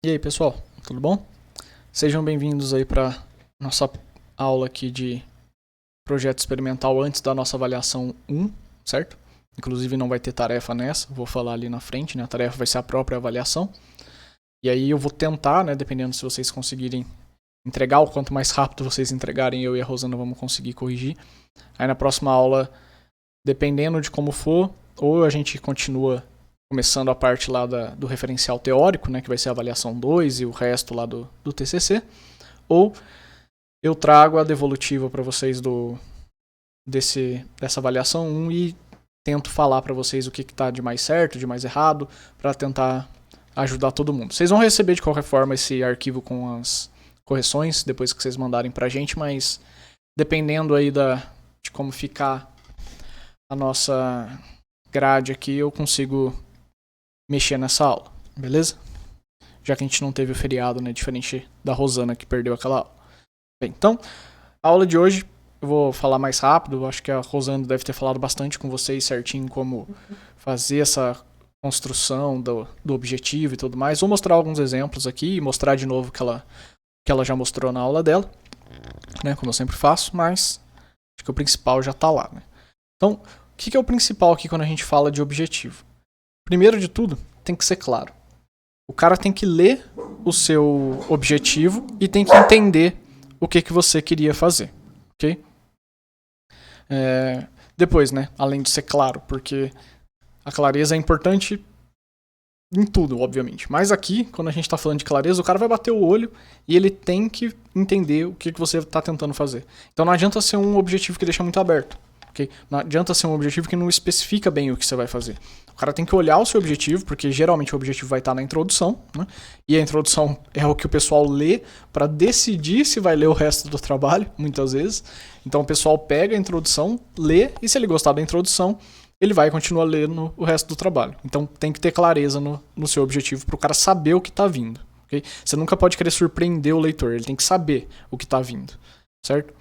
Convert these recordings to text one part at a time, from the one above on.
E aí, pessoal, tudo bom? Sejam bem-vindos aí para nossa aula aqui de projeto experimental antes da nossa avaliação 1, certo? Inclusive não vai ter tarefa nessa, vou falar ali na frente, né? A tarefa vai ser a própria avaliação. E aí eu vou tentar, né, dependendo se vocês conseguirem entregar, ou quanto mais rápido vocês entregarem, eu e a Rosana vamos conseguir corrigir. Aí na próxima aula, dependendo de como for, ou a gente continua começando a parte lá do referencial teórico, né, que vai ser a avaliação 2 e o resto lá do TCC, ou eu trago a devolutiva para vocês dessa avaliação 1 e tento falar para vocês o que está de mais certo, de mais errado, para tentar ajudar todo mundo. Vocês vão receber de qualquer forma esse arquivo com as correções depois que vocês mandarem para a gente, mas dependendo aí de como ficar a nossa grade aqui, eu consigo mexer nessa aula, beleza? Já que a gente não teve o feriado, né? Diferente da Rosana que perdeu aquela aula. Bem, então, a aula de hoje eu vou falar mais rápido. Acho que a Rosana deve ter falado bastante com vocês certinho como fazer essa construção do objetivo e tudo mais. Vou mostrar alguns exemplos aqui e mostrar de novo que ela já mostrou na aula dela, né? Como eu sempre faço, mas acho que o principal já está lá, né? Então, o que é o principal aqui quando a gente fala de objetivo? Primeiro de tudo, tem que ser claro. O cara tem que ler o seu objetivo e tem que entender o que você queria fazer, ok? Depois, né, além de ser claro, porque a clareza é importante em tudo, obviamente. Mas aqui, quando a gente está falando de clareza, o cara vai bater o olho e ele tem que entender o que você está tentando fazer. Então não adianta ser um objetivo que deixa muito aberto. Okay? Não adianta ser um objetivo que não especifica bem o que você vai fazer. O cara tem que olhar o seu objetivo, porque geralmente o objetivo vai estar na introdução, né? E a introdução é o que o pessoal lê para decidir se vai ler o resto do trabalho, muitas vezes. Então o pessoal pega a introdução, lê, e se ele gostar da introdução, ele vai continuar lendo o resto do trabalho. Então tem que ter clareza no seu objetivo para o cara saber o que está vindo. Okay? Você nunca pode querer surpreender o leitor, ele tem que saber o que está vindo, certo?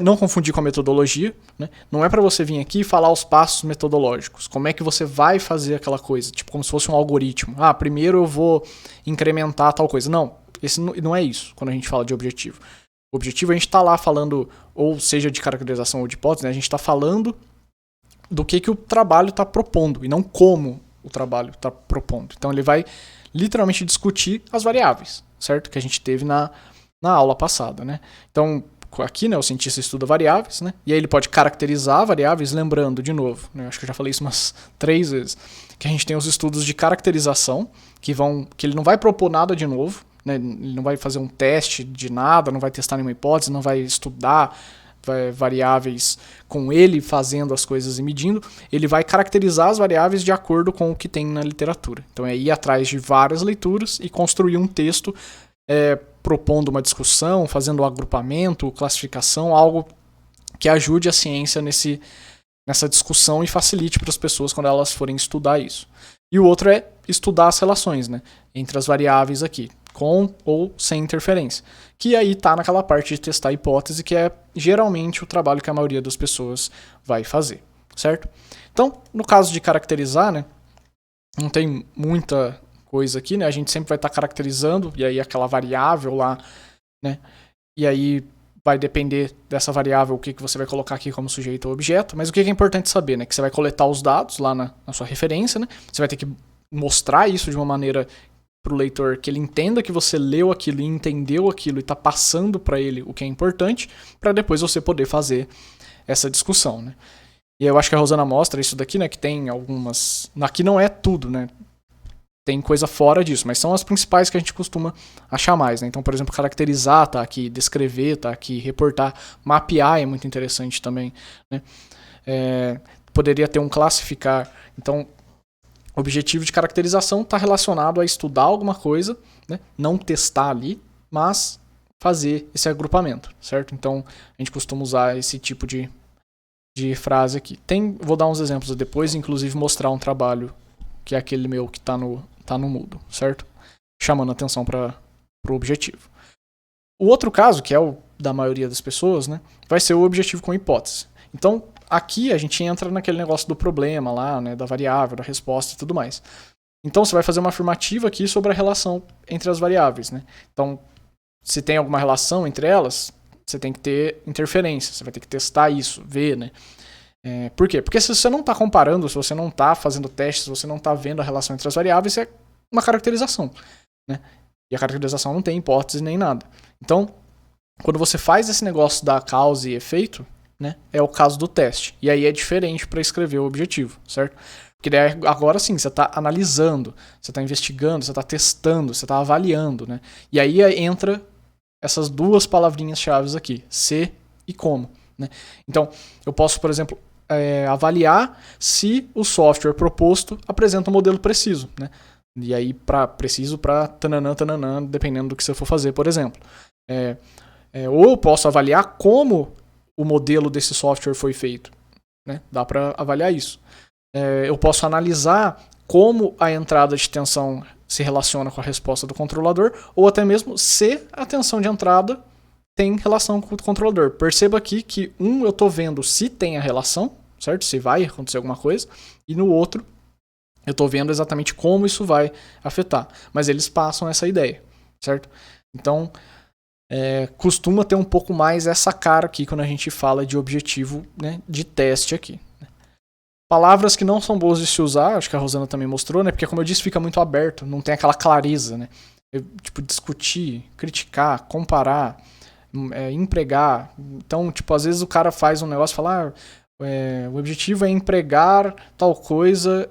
Não confundir com a metodologia, né? Não é para você vir aqui e falar os passos metodológicos. Como é que você vai fazer aquela coisa? Tipo, como se fosse um algoritmo. Primeiro eu vou incrementar tal coisa. Não, esse não é isso quando a gente fala de objetivo. O objetivo a gente está lá falando, ou seja de caracterização ou de hipótese, né? A gente está falando do que o trabalho está propondo e não como o trabalho está propondo. Então ele vai literalmente discutir as variáveis, certo? Que a gente teve na aula passada, né? Então aqui, né, o cientista estuda variáveis, né, e aí ele pode caracterizar variáveis, lembrando, de novo, né, acho que eu já falei isso umas 3 vezes, que a gente tem os estudos de caracterização, que ele não vai propor nada de novo, né, ele não vai fazer um teste de nada, não vai testar nenhuma hipótese, não vai estudar variáveis com ele fazendo as coisas e medindo, ele vai caracterizar as variáveis de acordo com o que tem na literatura. Então é ir atrás de várias leituras e construir um texto propondo uma discussão, fazendo um agrupamento, classificação, algo que ajude a ciência nessa discussão e facilite para as pessoas quando elas forem estudar isso. E o outro é estudar as relações, né, entre as variáveis aqui, com ou sem interferência, que aí está naquela parte de testar a hipótese, que é geralmente o trabalho que a maioria das pessoas vai fazer, certo? Então, no caso de caracterizar, né, não tem muita coisa aqui, né? A gente sempre vai estar caracterizando, e aí aquela variável lá, né? E aí vai depender dessa variável o que você vai colocar aqui como sujeito ou objeto, mas o que é importante saber, né? Que você vai coletar os dados lá na sua referência, né? Você vai ter que mostrar isso de uma maneira para o leitor que ele entenda que você leu aquilo e entendeu aquilo e está passando para ele o que é importante, para depois você poder fazer essa discussão, né? E eu acho que a Rosana mostra isso daqui, né? Que tem algumas... Aqui não é tudo, né? Tem coisa fora disso, mas são as principais que a gente costuma achar mais, né? Então, por exemplo, caracterizar tá aqui, descrever tá aqui, reportar, mapear é muito interessante também, né? Poderia ter um classificar. Então, o objetivo de caracterização está relacionado a estudar alguma coisa, né? Não testar ali, mas fazer esse agrupamento, certo? Então, a gente costuma usar esse tipo de frase aqui. Vou dar uns exemplos depois, inclusive mostrar um trabalho que é aquele meu que está no Moodle, certo? Chamando atenção para o objetivo. O outro caso, que é o da maioria das pessoas, né, vai ser o objetivo com hipótese. Então, aqui a gente entra naquele negócio do problema lá, né, da variável, da resposta e tudo mais. Então, você vai fazer uma afirmativa aqui sobre a relação entre as variáveis, né? Então, se tem alguma relação entre elas, você tem que ter interferência, você vai ter que testar isso, ver, né? Por quê? Porque se você não está comparando, se você não está fazendo testes, se você não está vendo a relação entre as variáveis, é uma caracterização, né? E a caracterização não tem hipótese nem nada. Então, quando você faz esse negócio da causa e efeito, né, é o caso do teste. E aí é diferente para escrever o objetivo, certo? Porque daí agora sim, você está analisando, você está investigando, você está testando, você está avaliando, né? E aí entra essas duas palavrinhas-chave aqui, se e como, né? Então, eu posso, por exemplo, avaliar se o software proposto apresenta um modelo preciso, né? E aí, preciso para tananã, dependendo do que você for fazer, por exemplo. Ou eu posso avaliar como o modelo desse software foi feito, né? Dá para avaliar isso. Eu posso analisar como a entrada de tensão se relaciona com a resposta do controlador, ou até mesmo se a tensão de entrada tem relação com o controlador. Perceba aqui que eu estou vendo se tem a relação, certo? Se vai acontecer alguma coisa, e no outro eu estou vendo exatamente como isso vai afetar. Mas eles passam essa ideia, certo? Então, costuma ter um pouco mais essa cara aqui quando a gente fala de objetivo, né, de teste aqui. Palavras que não são boas de se usar, acho que a Rosana também mostrou, né? Porque, como eu disse, fica muito aberto, não tem aquela clareza, né? Tipo, discutir, criticar, comparar, empregar. Então, tipo, às vezes o cara faz um negócio e fala, o objetivo é empregar tal coisa,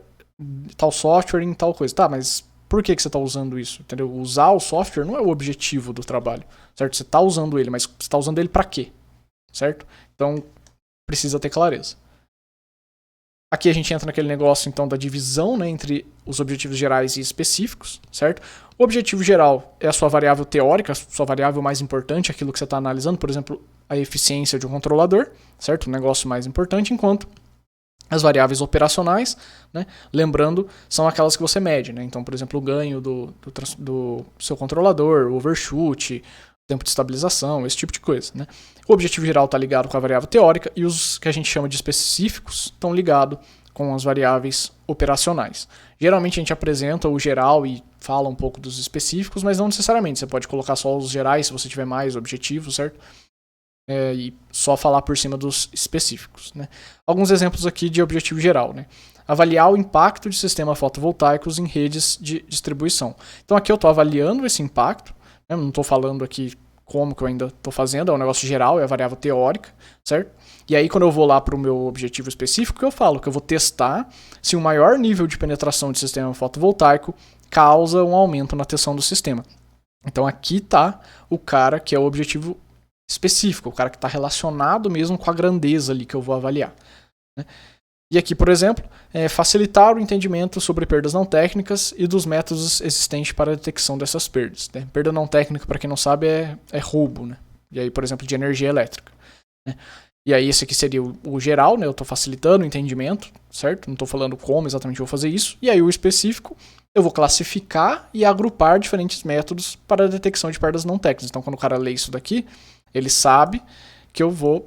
tal software em tal coisa. Tá, mas por que você está usando isso? Entendeu? Usar o software não é o objetivo do trabalho, certo? Você está usando ele, mas você está usando ele para quê? Certo? Então, precisa ter clareza. Aqui a gente entra naquele negócio, então, da divisão, né, entre os objetivos gerais e específicos, certo? O objetivo geral é a sua variável teórica, a sua variável mais importante, aquilo que você está analisando, por exemplo, a eficiência de um controlador, certo? O negócio mais importante, enquanto as variáveis operacionais, né, lembrando, são aquelas que você mede, né? Então, por exemplo, o ganho do seu controlador, o overshoot, tempo de estabilização, esse tipo de coisa, né? O objetivo geral está ligado com a variável teórica e os que a gente chama de específicos estão ligados com as variáveis operacionais. Geralmente a gente apresenta o geral e fala um pouco dos específicos, mas não necessariamente. Você pode colocar só os gerais se você tiver mais objetivos, certo? E só falar por cima dos específicos, né? Alguns exemplos aqui de objetivo geral, né? Avaliar o impacto de sistemas fotovoltaicos em redes de distribuição. Então aqui eu estou avaliando esse impacto, né? Não estou falando aqui como que eu ainda estou fazendo, é um negócio geral, é a variável teórica, certo? E aí quando eu vou lá para o meu objetivo específico, eu falo que eu vou testar se um maior nível de penetração de sistema fotovoltaico causa um aumento na tensão do sistema. Então aqui está o cara que é o objetivo específico, o cara que está relacionado mesmo com a grandeza ali que eu vou avaliar, né? E aqui, por exemplo, facilitar o entendimento sobre perdas não técnicas e dos métodos existentes para a detecção dessas perdas, né? Perda não técnica, para quem não sabe, é roubo, né? E aí, por exemplo, de energia elétrica, né? E aí esse aqui seria o geral, né? Eu estou facilitando o entendimento, certo? Não estou falando como exatamente eu vou fazer isso. E aí o específico, eu vou classificar e agrupar diferentes métodos para a detecção de perdas não técnicas. Então, quando o cara lê isso daqui, ele sabe que eu vou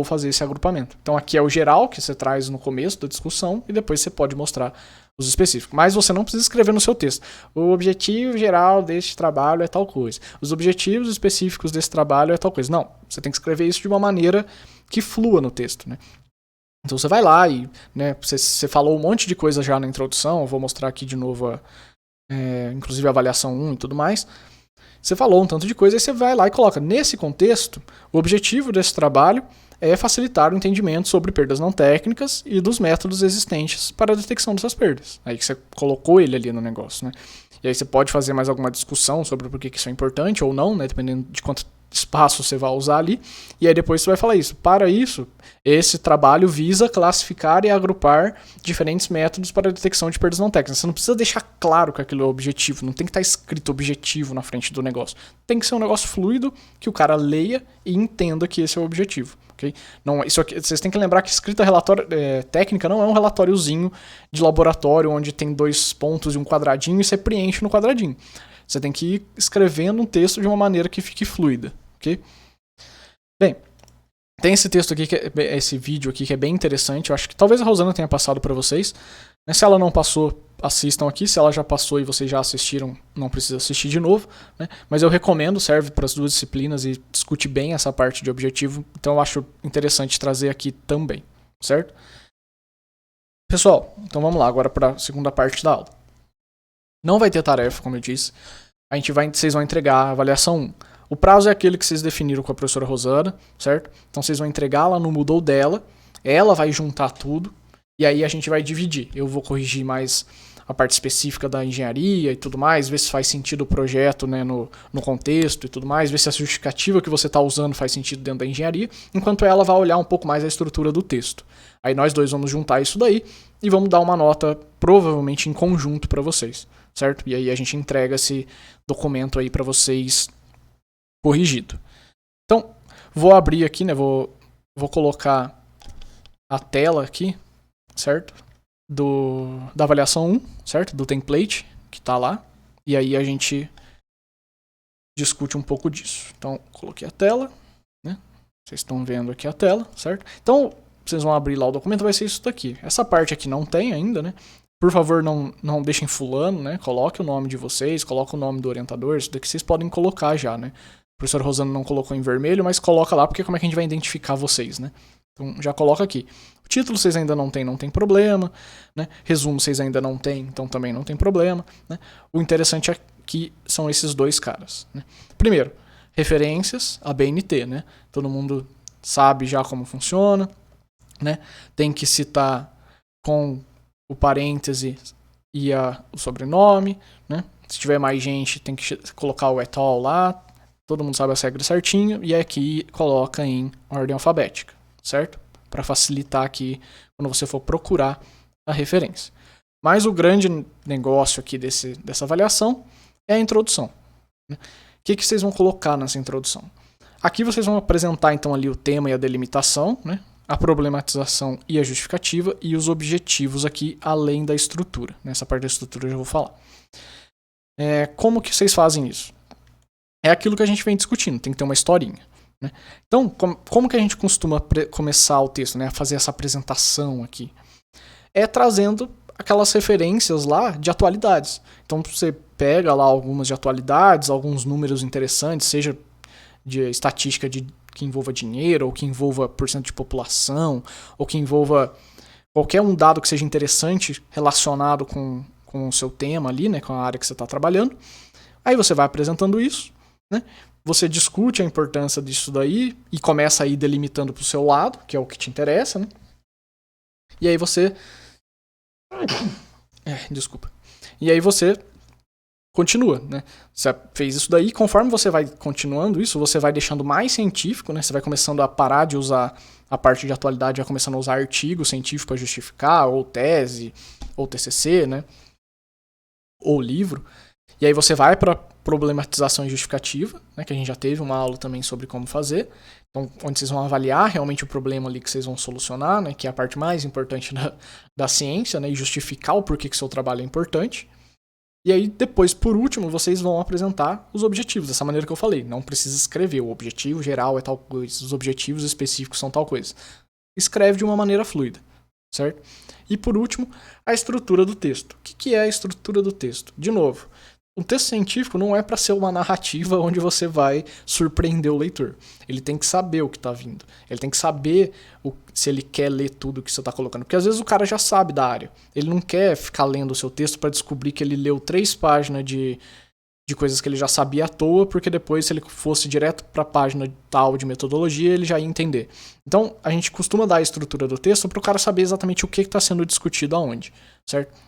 fazer esse agrupamento. Então aqui é o geral que você traz no começo da discussão e depois você pode mostrar os específicos. Mas você não precisa escrever no seu texto. O objetivo geral deste trabalho é tal coisa. Os objetivos específicos desse trabalho é tal coisa. Não, você tem que escrever isso de uma maneira que flua no texto, né? Então você vai lá e, né, você falou um monte de coisa já na introdução, eu vou mostrar aqui de novo inclusive a avaliação 1 e tudo mais. Você falou um tanto de coisa e você vai lá e coloca. Nesse contexto, o objetivo desse trabalho é facilitar o entendimento sobre perdas não técnicas e dos métodos existentes para a detecção dessas perdas. Aí que você colocou ele ali no negócio, né? E aí você pode fazer mais alguma discussão sobre por que isso é importante ou não, né? Dependendo de quanto espaço você vai usar ali. E aí depois você vai falar isso. Para isso, esse trabalho visa classificar e agrupar diferentes métodos para a detecção de perdas não técnicas. Você não precisa deixar claro que aquilo é o objetivo. Não tem que estar escrito objetivo na frente do negócio. Tem que ser um negócio fluido que o cara leia e entenda que esse é o objetivo. Okay? Não, isso aqui, vocês têm que lembrar que escrita técnica não é um relatóriozinho de laboratório onde tem 2 pontos e um quadradinho e você preenche no quadradinho. Você tem que ir escrevendo um texto de uma maneira que fique fluida. Okay? Bem, tem esse texto aqui, esse vídeo aqui que é bem interessante. Eu acho que talvez a Rosana tenha passado para vocês. Se ela não passou, assistam aqui. Se ela já passou e vocês já assistiram, não precisa assistir de novo, né? Mas eu recomendo, serve para as duas disciplinas e discute bem essa parte de objetivo. Então eu acho interessante trazer aqui também, certo? Pessoal, então vamos lá agora para a segunda parte da aula. Não vai ter tarefa, como eu disse. Vocês vão entregar a avaliação 1. O prazo é aquele que vocês definiram com a professora Rosana, certo? Então vocês vão entregar lá no Moodle dela, ela vai juntar tudo, e aí a gente vai dividir. Eu vou corrigir mais a parte específica da engenharia e tudo mais, ver se faz sentido o projeto, né, no contexto e tudo mais, ver se a justificativa que você está usando faz sentido dentro da engenharia, enquanto ela vai olhar um pouco mais a estrutura do texto. Aí nós dois vamos juntar isso daí e vamos dar uma nota provavelmente em conjunto para vocês, certo? E aí a gente entrega esse documento aí para vocês corrigido. Então, vou abrir aqui, né, vou colocar a tela aqui, certo? Da avaliação 1, certo? Do template que tá lá. E aí a gente discute um pouco disso. Então, coloquei a tela, né? Vocês estão vendo aqui a tela, certo? Então, vocês vão abrir lá o documento, vai ser isso daqui. Essa parte aqui não tem ainda, né? Por favor, não deixem fulano, né? Coloque o nome de vocês, coloque o nome do orientador, isso daqui vocês podem colocar já, né? O professor Rosana não colocou em vermelho, mas coloca lá, porque como é que a gente vai identificar vocês, né? Então, já coloca aqui. O título vocês ainda não tem problema, né? Resumo vocês ainda não tem, então também não tem problema, né? O interessante aqui são esses dois caras, né? Primeiro, referências, a BNT, né? Todo mundo sabe já como funciona, né? Tem que citar com o parêntese e o sobrenome, né? Se tiver mais gente, tem que colocar o et al lá. Todo mundo sabe as regras certinho. E aqui coloca em ordem alfabética, certo? Para facilitar aqui quando você for procurar a referência. Mas o grande negócio aqui dessa avaliação é a introdução, né? O que vocês vão colocar nessa introdução? Aqui vocês vão apresentar então ali o tema e a delimitação, né? A problematização e a justificativa e os objetivos aqui, além da estrutura. Nessa parte da estrutura eu já vou falar. Como que vocês fazem isso? É aquilo que a gente vem discutindo, tem que ter uma historinha, né? Então, como que a gente costuma começar o texto, né? Fazer essa apresentação aqui? É trazendo aquelas referências lá de atualidades. Então, você pega lá algumas de atualidades, alguns números interessantes, seja de estatística que envolva dinheiro, ou que envolva porcento de população, ou que envolva qualquer um dado que seja interessante relacionado com o seu tema ali, né, com a área que você está trabalhando. Aí você vai apresentando isso, né? Você discute a importância disso daí e começa a ir delimitando para o seu lado, que é o que te interessa, né? E aí você... desculpa. E aí você continua, né? Você fez isso daí, conforme você vai continuando isso, você vai deixando mais científico, né? Você vai começando a parar de usar a parte de atualidade, vai começando a usar artigo científico para justificar, ou tese, ou TCC, né? Ou livro. E aí você vai para problematização e justificativa, né? Que a gente já teve uma aula também sobre como fazer. Então, onde vocês vão avaliar realmente o problema ali que vocês vão solucionar, né? Que é a parte mais importante da ciência, né? E justificar o porquê que seu trabalho é importante. E aí, depois, por último, vocês vão apresentar os objetivos, dessa maneira que eu falei. Não precisa escrever, o objetivo geral é tal coisa, os objetivos específicos são tal coisa. Escreve de uma maneira fluida, certo? E por último, a estrutura do texto. O que é a estrutura do texto? De novo, o texto científico não é para ser uma narrativa onde você vai surpreender o leitor. Ele tem que saber o que está vindo. Ele tem que saber se ele quer ler tudo que você está colocando. Porque às vezes o cara já sabe da área. Ele não quer ficar lendo o seu texto para descobrir que ele leu 3 páginas de coisas que ele já sabia à toa, porque depois, se ele fosse direto para a página tal de metodologia, ele já ia entender. Então, a gente costuma dar a estrutura do texto para o cara saber exatamente o que está sendo discutido aonde, certo?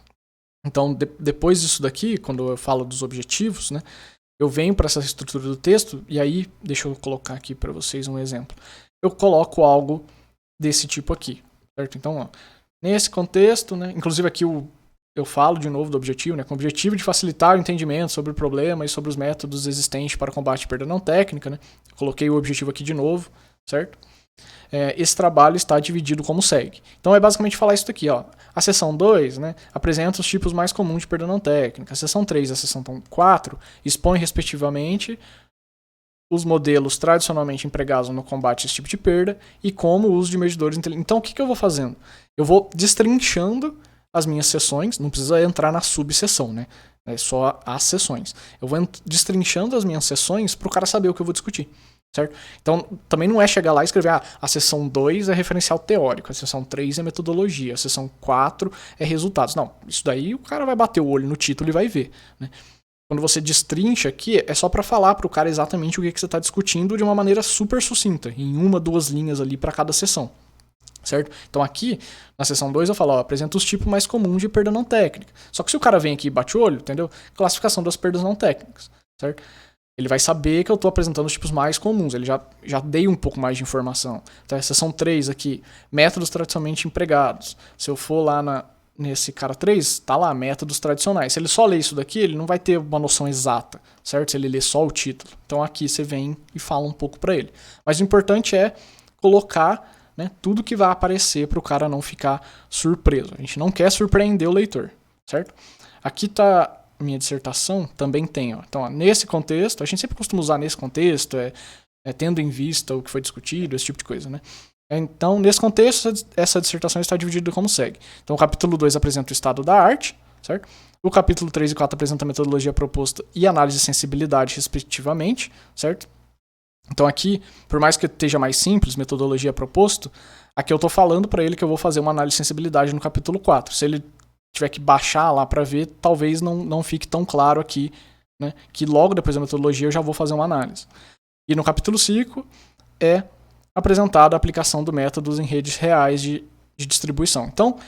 Então, depois disso daqui, quando eu falo dos objetivos, né, eu venho para essa estrutura do texto e aí, deixa eu colocar aqui para vocês um exemplo. Eu coloco algo desse tipo aqui, certo? Então, ó, nesse contexto, né, inclusive aqui eu falo de novo do objetivo, né, com o objetivo de facilitar o entendimento sobre o problema e sobre os métodos existentes para combate à perda não técnica, né, eu coloquei o objetivo aqui de novo, certo? Esse trabalho está dividido como segue. Então é basicamente falar isso aqui, ó. A seção 2, né, apresenta os tipos mais comuns de perda não técnica. A seção 3 e a seção 4 expõe, respectivamente, os modelos tradicionalmente empregados no combate a esse tipo de perda e como o uso de medidores inteligentes. Então o que eu vou fazendo? Eu vou destrinchando as minhas sessões, não precisa entrar na subseção, né? É só as sessões. Eu vou destrinchando as minhas sessões para o cara saber o que eu vou discutir, certo? Então, também não é chegar lá e escrever, a sessão 2 é referencial teórico, a sessão 3 é metodologia, a sessão 4 é resultados. Não, isso daí o cara vai bater o olho no título e vai ver, né? Quando você destrincha aqui, é só para falar para o cara exatamente o que você está discutindo de uma maneira super sucinta, em 1, 2 linhas ali para cada sessão. Certo? Então aqui, na seção 2, eu falo, apresenta os tipos mais comuns de perda não técnica. Só que se o cara vem aqui e bate o olho, entendeu? Classificação das perdas não técnicas, certo? Ele vai saber que eu estou apresentando os tipos mais comuns, ele já dei um pouco mais de informação. Então, a seção 3 aqui, métodos tradicionalmente empregados. Se eu for lá nesse cara 3, tá lá, métodos tradicionais. Se ele só ler isso daqui, ele não vai ter uma noção exata, certo? Se ele ler só o título. Então aqui você vem e fala um pouco para ele. Mas o importante é colocar, né, tudo que vai aparecer para o cara não ficar surpreso. A gente não quer surpreender o leitor, certo? Aqui está minha dissertação, também tem. Ó. Então, nesse contexto, a gente sempre costuma usar nesse contexto, tendo em vista o que foi discutido, esse tipo de coisa, né? Então, nesse contexto, essa dissertação está dividida como segue. Então, o capítulo 2 apresenta o estado da arte, certo? O capítulo 3 e 4 apresenta a metodologia proposta e análise de sensibilidade, respectivamente, certo? Então aqui, por mais que esteja mais simples, metodologia proposto, aqui eu estou falando para ele que eu vou fazer uma análise de sensibilidade no capítulo 4. Se ele tiver que baixar lá para ver, talvez não fique tão claro aqui, né, que logo depois da metodologia eu já vou fazer uma análise. E no capítulo 5 é apresentada a aplicação do método em redes reais de distribuição. Então,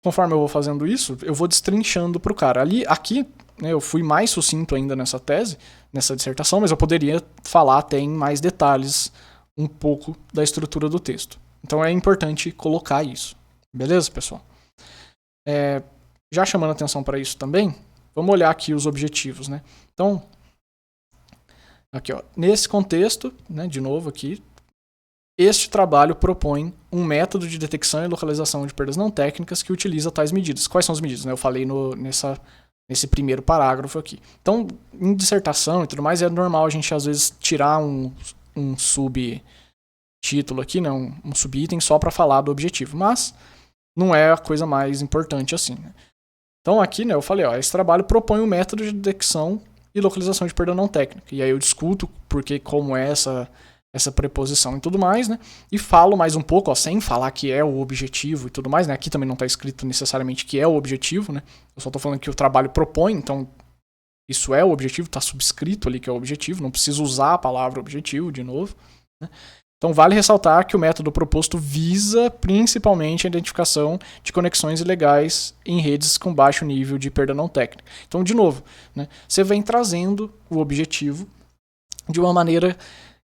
conforme eu vou fazendo isso, eu vou destrinchando para o cara. Aqui, né, eu fui mais sucinto ainda nessa tese, nessa dissertação, mas eu poderia falar até em mais detalhes um pouco da estrutura do texto. Então é importante colocar isso. Beleza, pessoal? Já chamando atenção para isso também, vamos olhar aqui os objetivos, né? Então, aqui, ó, nesse contexto, né, de novo aqui, este trabalho propõe um método de detecção e localização de perdas não técnicas que utiliza tais medidas. Quais são as medidas? Né? Eu falei nesse primeiro parágrafo aqui. Então, em dissertação e tudo mais, é normal a gente, às vezes, tirar um subtítulo aqui, né? um subitem só para falar do objetivo. Mas não é a coisa mais importante assim. Né? Então, aqui, né, eu falei, ó, esse trabalho propõe um método de detecção e localização de perda não técnica. E aí eu discuto porque como é essa preposição e tudo mais, né? E falo mais um pouco, ó, sem falar que é o objetivo e tudo mais, né? Aqui também não está escrito necessariamente que é o objetivo, né? Eu só estou falando que o trabalho propõe, então isso é o objetivo, está subscrito ali que é o objetivo, não preciso usar a palavra objetivo de novo, né? Então vale ressaltar que o método proposto visa principalmente a identificação de conexões ilegais em redes com baixo nível de perda não técnica. Então, de novo, né? Você vem trazendo o objetivo de uma maneira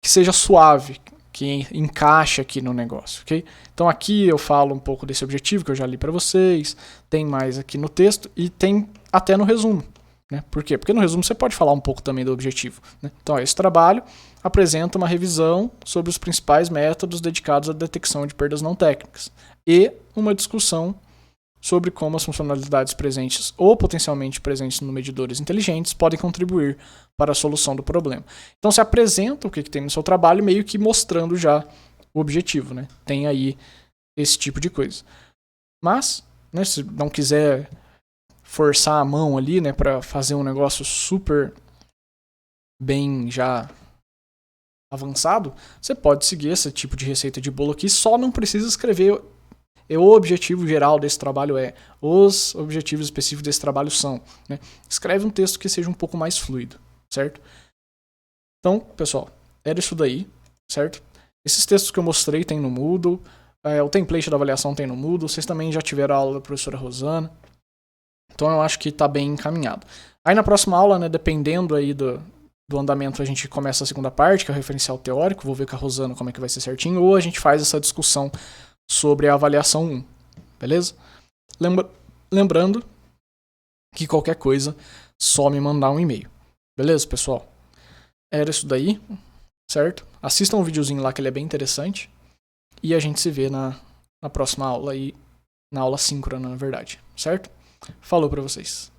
que seja suave, que encaixe aqui no negócio, ok? Então aqui eu falo um pouco desse objetivo que eu já li para vocês, tem mais aqui no texto e tem até no resumo, né? Por quê? Porque no resumo você pode falar um pouco também do objetivo, né? Então ó, esse trabalho apresenta uma revisão sobre os principais métodos dedicados à detecção de perdas não técnicas e uma discussão sobre como as funcionalidades presentes ou potencialmente presentes no medidores inteligentes podem contribuir para a solução do problema. Então se apresenta o que tem no seu trabalho, meio que mostrando já o objetivo, né? Tem aí esse tipo de coisa. Mas, né, se não quiser forçar a mão ali, né, para fazer um negócio super bem já avançado, você pode seguir esse tipo de receita de bolo aqui, só não precisa escrever o objetivo geral desse trabalho os objetivos específicos desse trabalho são, né? Escreve um texto que seja um pouco mais fluido, certo? Então, pessoal, era isso daí, certo? Esses textos que eu mostrei tem no Moodle, o template da avaliação tem no Moodle, vocês também já tiveram a aula da professora Rosana, então eu acho que está bem encaminhado. Aí na próxima aula, né, dependendo aí do andamento, a gente começa a segunda parte, que é o referencial teórico, vou ver com a Rosana como é que vai ser certinho, ou a gente faz essa discussão sobre a avaliação 1, beleza? Lembrando que qualquer coisa, só me mandar um e-mail, beleza, pessoal? Era isso daí, certo? Assistam um videozinho lá que ele é bem interessante, e a gente se vê na próxima aula, na aula síncrona, na verdade, certo? Falou pra vocês.